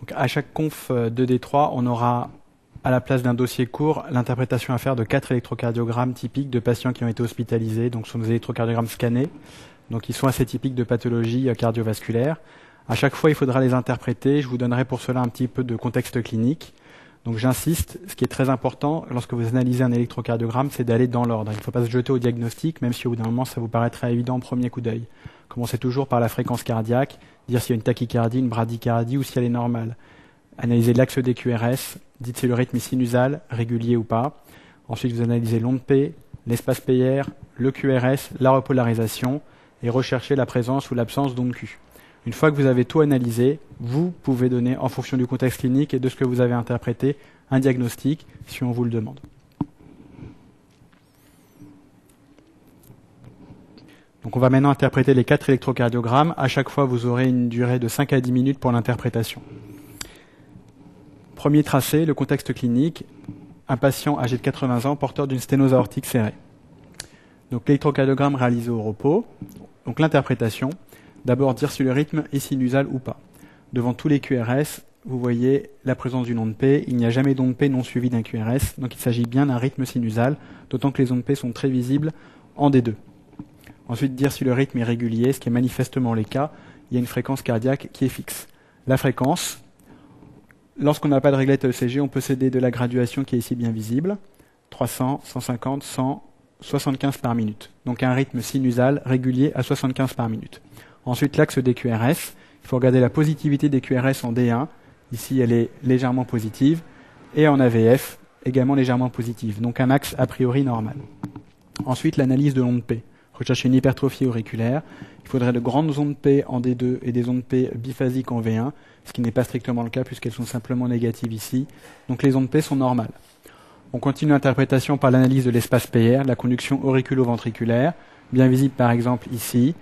Donc à chaque conf 2D3, on aura à la place d'un dossier court l'interprétation à faire de 4 électrocardiogrammes typiques de patients qui ont été hospitalisés. Donc ce sont des électrocardiogrammes scannés. Donc ils sont assez typiques de pathologie cardiovasculaire. À chaque fois, il faudra les interpréter. Je vous donnerai pour cela un petit peu de contexte clinique. Donc j'insiste, ce qui est très important lorsque vous analysez un électrocardiogramme, c'est d'aller dans l'ordre. Il ne faut pas se jeter au diagnostic, même si au bout d'un moment ça vous paraîtra évident au premier coup d'œil. Commencez toujours par la fréquence cardiaque, dire s'il y a une tachycardie, une bradycardie ou si elle est normale. Analysez l'axe des QRS, dites si le rythme est sinusal, régulier ou pas. Ensuite, vous analysez l'onde P, l'espace PR, le QRS, la repolarisation et recherchez la présence ou l'absence d'onde Q. Une fois que vous avez tout analysé, vous pouvez donner, en fonction du contexte clinique et de ce que vous avez interprété, un diagnostic si on vous le demande. Donc on va maintenant interpréter les 4 électrocardiogrammes. À chaque fois, vous aurez une durée de 5 à 10 minutes pour l'interprétation. Premier tracé, le contexte clinique. Un patient âgé de 80 ans porteur d'une sténose aortique serrée. Donc l'électrocardiogramme réalisé au repos. Donc l'interprétation. D'abord dire si le rythme est sinusal ou pas. Devant tous les QRS, vous voyez la présence d'une onde P. Il n'y a jamais d'onde P non suivie d'un QRS. Donc il s'agit bien d'un rythme sinusal, d'autant que les ondes P sont très visibles en D2. Ensuite, dire si le rythme est régulier, ce qui est manifestement le cas. Il y a une fréquence cardiaque qui est fixe. La fréquence, lorsqu'on n'a pas de réglette ECG, on peut s'aider de la graduation qui est ici bien visible. 300, 150, 100, 75 par minute. Donc un rythme sinusal régulier à 75 par minute. Ensuite, l'axe des QRS. Il faut regarder la positivité des QRS en D1. Ici, elle est légèrement positive. Et en AVF, également légèrement positive. Donc un axe a priori normal. Ensuite, l'analyse de l'onde P. Rechercher une hypertrophie auriculaire. Il faudrait de grandes ondes P en D2 et des ondes P biphasiques en V1, ce qui n'est pas strictement le cas puisqu'elles sont simplement négatives ici. Donc les ondes P sont normales. On continue l'interprétation par l'analyse de l'espace PR, la conduction auriculo-ventriculaire, bien visible par exemple ici.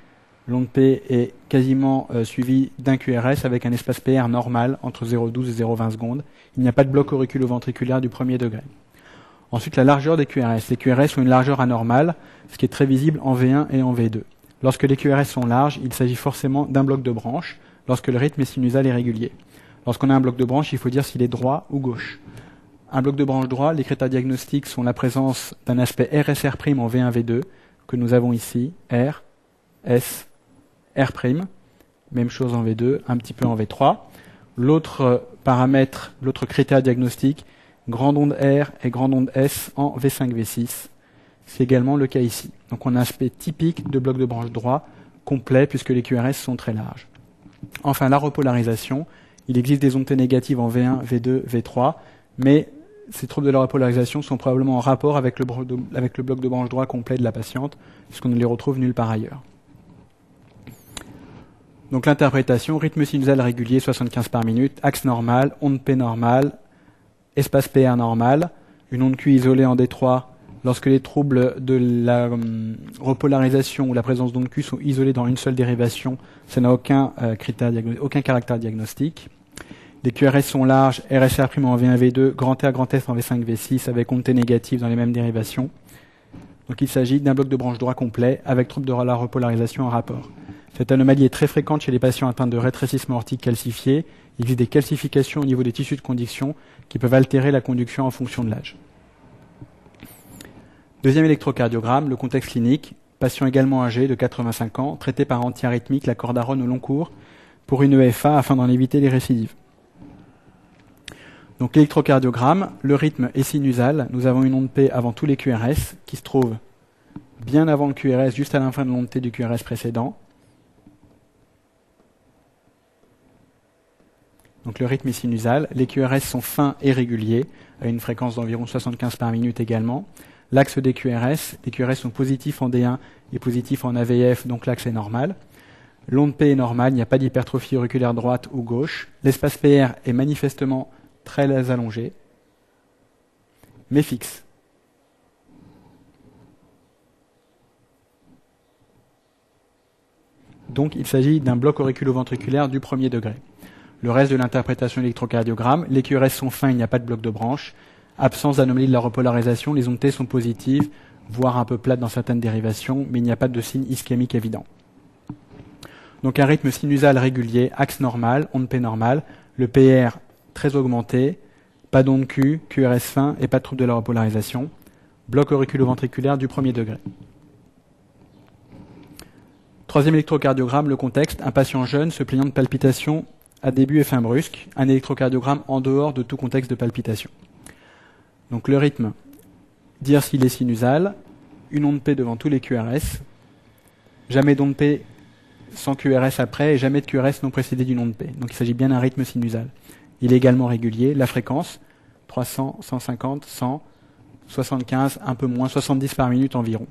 L'onde P est quasiment suivie d'un QRS avec un espace PR normal entre 0,12 et 0,20 secondes. Il n'y a pas de bloc auriculo-ventriculaire du premier degré. Ensuite, la largeur des QRS. Les QRS ont une largeur anormale, ce qui est très visible en V1 et en V2. Lorsque les QRS sont larges, il s'agit forcément d'un bloc de branche, lorsque le rythme est sinusal et régulier. Lorsqu'on a un bloc de branche, il faut dire s'il est droit ou gauche. Un bloc de branche droit, les critères diagnostiques sont la présence d'un aspect RSR' en V1, V2, que nous avons ici, R, S, R', même chose en V2, un petit peu en V3. L'autre paramètre, l'autre critère diagnostique, grande onde R et grande onde S en V5, V6. C'est également le cas ici. Donc on a un aspect typique de bloc de branche droit, complet, puisque les QRS sont très larges. Enfin, la repolarisation. Il existe des ondes T négatives en V1, V2, V3, mais ces troubles de la repolarisation sont probablement en rapport avec le bloc de branche droit complet de la patiente, puisqu'on ne les retrouve nulle part ailleurs. Donc l'interprétation, rythme sinusal régulier, 75 par minute, axe normal, onde P normale, espace PR normal, une onde Q isolée en D3 lorsque les troubles de la repolarisation ou la présence d'onde Q sont isolés dans une seule dérivation, ça n'a aucun caractère diagnostique. Les QRS sont larges, RSR' en V1, V2, grand R, grand S en V5, V6 avec onde T négative dans les mêmes dérivations. Donc il s'agit d'un bloc de branche droit complet avec trouble de la repolarisation en rapport. Cette anomalie est très fréquente chez les patients atteints de rétrécissement aortique calcifié. Il existe des calcifications au niveau des tissus de conduction qui peuvent altérer la conduction en fonction de l'âge. Deuxième électrocardiogramme, le contexte clinique. Patient également âgé de 85 ans, traité par antiarythmique, la cordarone au long cours, pour une EFA afin d'en éviter les récidives. Donc l'électrocardiogramme, le rythme est sinusal. Nous avons une onde P avant tous les QRS qui se trouve bien avant le QRS, juste à la fin de l'onde T du QRS précédent. Donc le rythme est sinusal. Les QRS sont fins et réguliers, à une fréquence d'environ 75 par minute également. L'axe des QRS, les QRS sont positifs en D1 et positifs en AVF, donc l'axe est normal. L'onde P est normale, il n'y a pas d'hypertrophie auriculaire droite ou gauche. L'espace PR est manifestement très allongé, mais fixe. Donc il s'agit d'un bloc auriculo-ventriculaire du premier degré. Le reste de l'interprétation électrocardiogramme, les QRS sont fins, il n'y a pas de bloc de branche. Absence d'anomalie de la repolarisation, les ondes T sont positives, voire un peu plates dans certaines dérivations, mais il n'y a pas de signe ischémique évident. Donc un rythme sinusal régulier, axe normal, onde P normale, le PR très augmenté, pas d'onde Q, QRS fin et pas de trouble de la repolarisation. Bloc auriculo-ventriculaire du premier degré. Troisième électrocardiogramme, le contexte, un patient jeune se plaignant de palpitations à début et fin brusque, un électrocardiogramme en dehors de tout contexte de palpitation. Donc le rythme, dire s'il est sinusal, une onde P devant tous les QRS, jamais d'onde P sans QRS après et jamais de QRS non précédé d'une onde P. Donc il s'agit bien d'un rythme sinusal. Il est également régulier, la fréquence, 300, 150, 100, 75, un peu moins, 70 par minute environ.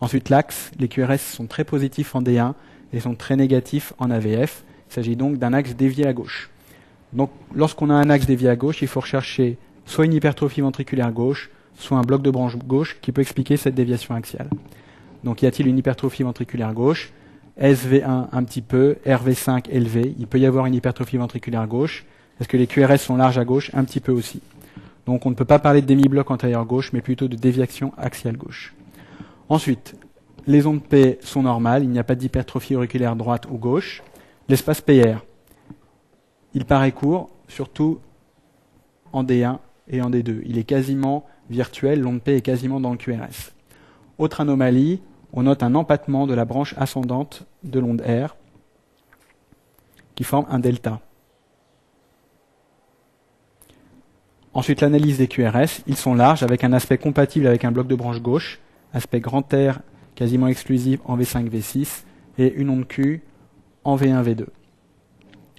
Ensuite l'axe, les QRS sont très positifs en D1 et sont très négatifs en AVF. Il s'agit donc d'un axe dévié à gauche. Donc lorsqu'on a un axe dévié à gauche, il faut rechercher soit une hypertrophie ventriculaire gauche, soit un bloc de branche gauche qui peut expliquer cette déviation axiale. Donc y a-t-il une hypertrophie ventriculaire gauche? SV1 un petit peu, RV5 élevé, il peut y avoir une hypertrophie ventriculaire gauche. Est-ce que les QRS sont larges à gauche? Un petit peu aussi. Donc on ne peut pas parler de demi-bloc antérieur gauche, mais plutôt de déviation axiale gauche. Ensuite, les ondes P sont normales, il n'y a pas d'hypertrophie auriculaire droite ou gauche. L'espace PR, il paraît court, surtout en D1 et en D2. Il est quasiment virtuel, l'onde P est quasiment dans le QRS. Autre anomalie, on note un empattement de la branche ascendante de l'onde R qui forme un delta. Ensuite, l'analyse des QRS, ils sont larges avec un aspect compatible avec un bloc de branche gauche, aspect grand R quasiment exclusif en V5, V6 et une onde Q en V1, V2.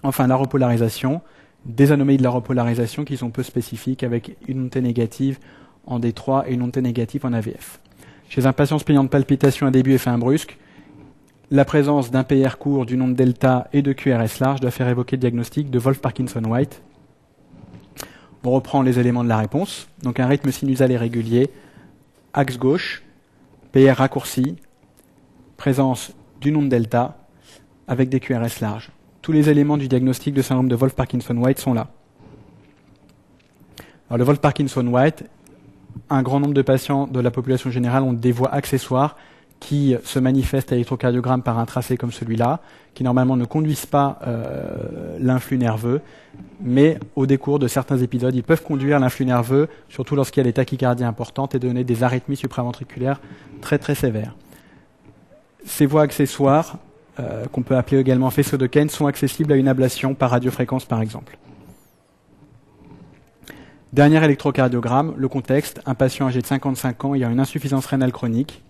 Enfin, la repolarisation, des anomalies de la repolarisation qui sont peu spécifiques avec une onde T négative en D3 et une onde T négative en AVF. Chez un patient se plaignant de palpitations à début et fin brusque, la présence d'un PR court, d'une onde delta et de QRS large doit faire évoquer le diagnostic de Wolff-Parkinson-White. On reprend les éléments de la réponse. Donc un rythme sinusal irrégulier, axe gauche, PR raccourci, présence d'une onde delta avec des QRS larges. Tous les éléments du diagnostic de syndrome de Wolff-Parkinson-White sont là. Alors le Wolff-Parkinson-White, un grand nombre de patients de la population générale ont des voies accessoires qui se manifestent à l'électrocardiogramme par un tracé comme celui-là, qui normalement ne conduisent pas l'influx nerveux, mais au décours de certains épisodes, ils peuvent conduire l'influx nerveux, surtout lorsqu'il y a des tachycardies importantes et donner des arythmies supraventriculaires très très sévères. Ces voies accessoires, qu'on peut appeler également faisceau de Kane, sont accessibles à une ablation par radiofréquence par exemple. Dernier électrocardiogramme, le contexte, un patient âgé de 55 ans, il y a une insuffisance rénale chronique.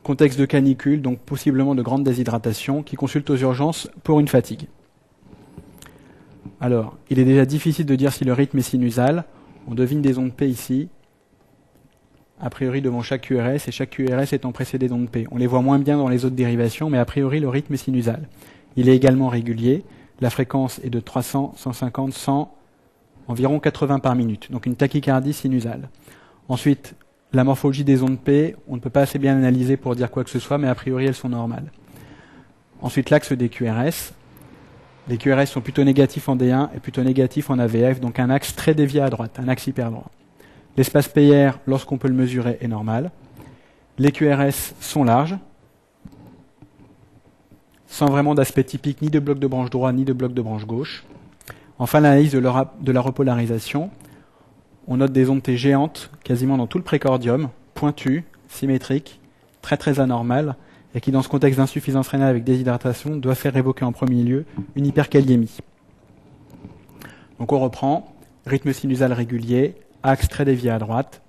Contexte de canicule, donc possiblement de grande déshydratation, qui consulte aux urgences pour une fatigue. Alors, il est déjà difficile de dire si le rythme est sinusal. On devine des ondes P ici, a priori devant chaque QRS, et chaque QRS étant précédé d'ondes P. On les voit moins bien dans les autres dérivations, mais a priori le rythme est sinusal. Il est également régulier. La fréquence est de 300, 150, 100, environ 80 par minute, donc une tachycardie sinusale. Ensuite, la morphologie des ondes P, on ne peut pas assez bien analyser pour dire quoi que ce soit, mais a priori elles sont normales. Ensuite, l'axe des QRS. Les QRS sont plutôt négatifs en D1 et plutôt négatifs en AVF, donc un axe très dévié à droite, un axe hyper droit. L'espace PR, lorsqu'on peut le mesurer, est normal. Les QRS sont larges, sans vraiment d'aspect typique ni de bloc de branche droit ni de bloc de branche gauche. Enfin, l'analyse de la repolarisation. On note des ondes T géantes, quasiment dans tout le précordium, pointues, symétriques, très très anormales, et qui, dans ce contexte d'insuffisance rénale avec déshydratation, doit faire évoquer en premier lieu une hyperkaliémie. Donc on reprend, rythme sinusal régulier, axe très dévié à droite,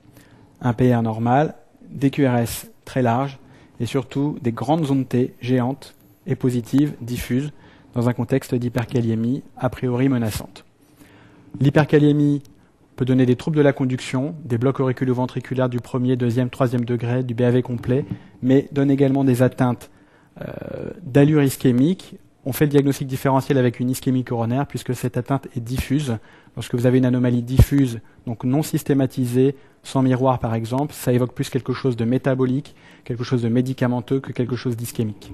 un PR normal, des QRS très larges, et surtout des grandes ondes T géantes et positives, diffuses, dans un contexte d'hyperkaliémie a priori menaçante. L'hyperkaliémie peut donner des troubles de la conduction, des blocs auriculo-ventriculaires du premier, deuxième, troisième degré, du BAV complet, mais donne également des atteintes d'allure ischémique. On fait le diagnostic différentiel avec une ischémie coronaire puisque cette atteinte est diffuse. Lorsque vous avez une anomalie diffuse, donc non systématisée, sans miroir par exemple, ça évoque plus quelque chose de métabolique, quelque chose de médicamenteux que quelque chose d'ischémique.